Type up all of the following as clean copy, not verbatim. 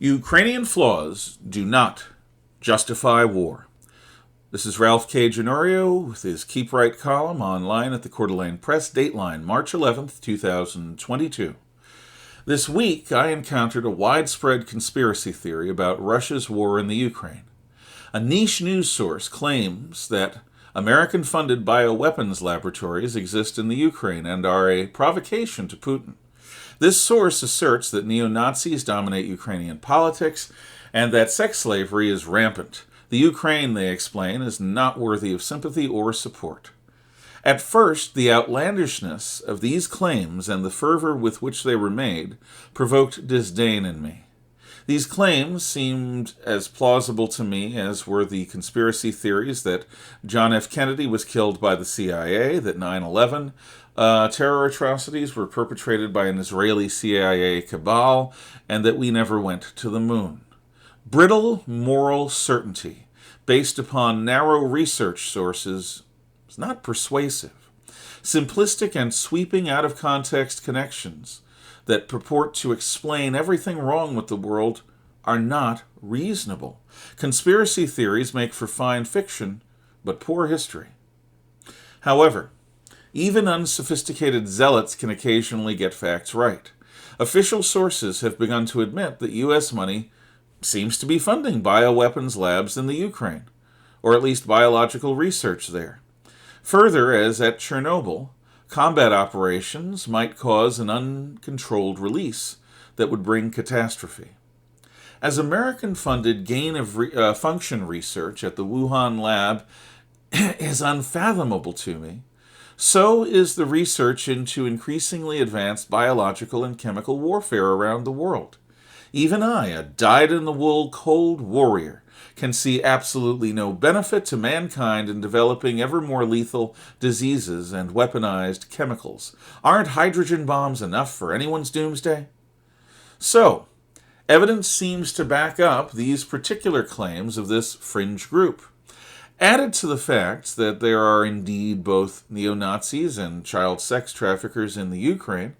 Ukrainian flaws do not justify war. This is Ralph K. Ginorio with his Keep Right column online at the Coeur d'Alene Press, dateline March 11th, 2022. This week, I encountered a widespread conspiracy theory about Russia's war in the Ukraine. A niche news source claims that American-funded bioweapons laboratories exist in the Ukraine and are a provocation to Putin. This source asserts that neo-Nazis dominate Ukrainian politics and that sex slavery is rampant. The Ukraine, they explain, is not worthy of sympathy or support. At first, the outlandishness of these claims and the fervor with which they were made provoked disdain in me. These claims seemed as plausible to me as were the conspiracy theories that John F. Kennedy was killed by the CIA, that 9/11 terror atrocities were perpetrated by an Israeli CIA cabal, and that we never went to the moon. Brittle moral certainty, based upon narrow research sources, is not persuasive. Simplistic and sweeping out-of-context connections that purport to explain everything wrong with the world are not reasonable. Conspiracy theories make for fine fiction, but poor history. However, even unsophisticated zealots can occasionally get facts right. Official sources have begun to admit that U.S. money seems to be funding bioweapons labs in the Ukraine, or at least biological research there. Further, as at Chernobyl, combat operations might cause an uncontrolled release that would bring catastrophe. As American-funded gain-of-function research at the Wuhan lab is unfathomable to me, so is the research into increasingly advanced biological and chemical warfare around the world. Even I, a dyed-in-the-wool cold warrior, can see absolutely no benefit to mankind in developing ever more lethal diseases and weaponized chemicals. Aren't hydrogen bombs enough for anyone's doomsday? So, evidence seems to back up these particular claims of this fringe group. Added to the fact that there are indeed both neo-Nazis and child sex traffickers in the Ukraine,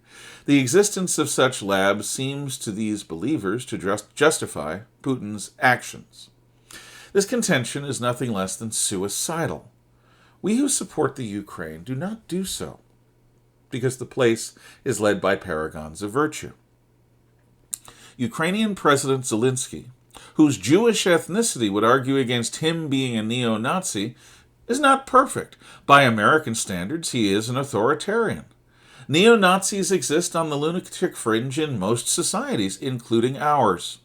the existence of such labs seems to these believers to justify Putin's actions. This contention is nothing less than suicidal. We who support the Ukraine do not do so because the place is led by paragons of virtue. Ukrainian President Zelensky, whose Jewish ethnicity would argue against him being a neo-Nazi, is not perfect. By American standards, he is an authoritarian. Neo-Nazis exist on the lunatic fringe in most societies, including ours.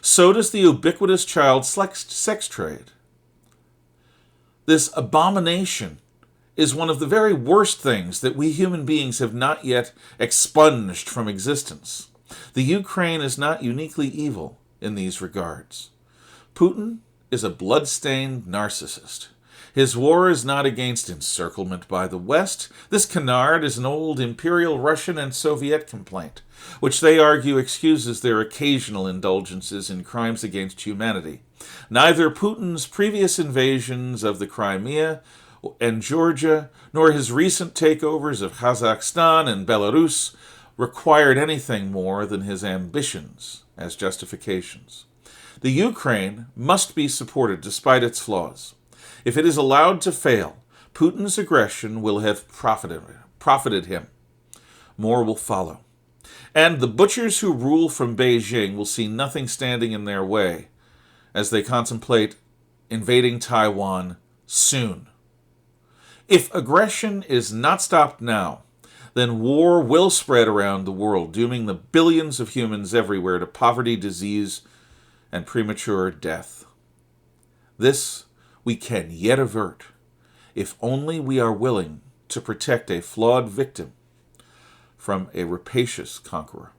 So does the ubiquitous child sex trade. This abomination is one of the very worst things that we human beings have not yet expunged from existence. The Ukraine is not uniquely evil in these regards. Putin is a blood-stained narcissist. His war is not against encirclement by the West. This canard is an old imperial Russian and Soviet complaint, which they argue excuses their occasional indulgences in crimes against humanity. Neither Putin's previous invasions of the Crimea and Georgia, nor his recent takeovers of Kazakhstan and Belarus required anything more than his ambitions as justifications. The Ukraine must be supported despite its flaws. If it is allowed to fail, Putin's aggression will have profited him. More will follow. And the butchers who rule from Beijing will see nothing standing in their way as they contemplate invading Taiwan soon. If aggression is not stopped now, then war will spread around the world, dooming the billions of humans everywhere to poverty, disease, and premature death. This we can yet avert, if only we are willing to protect a flawed victim from a rapacious conqueror.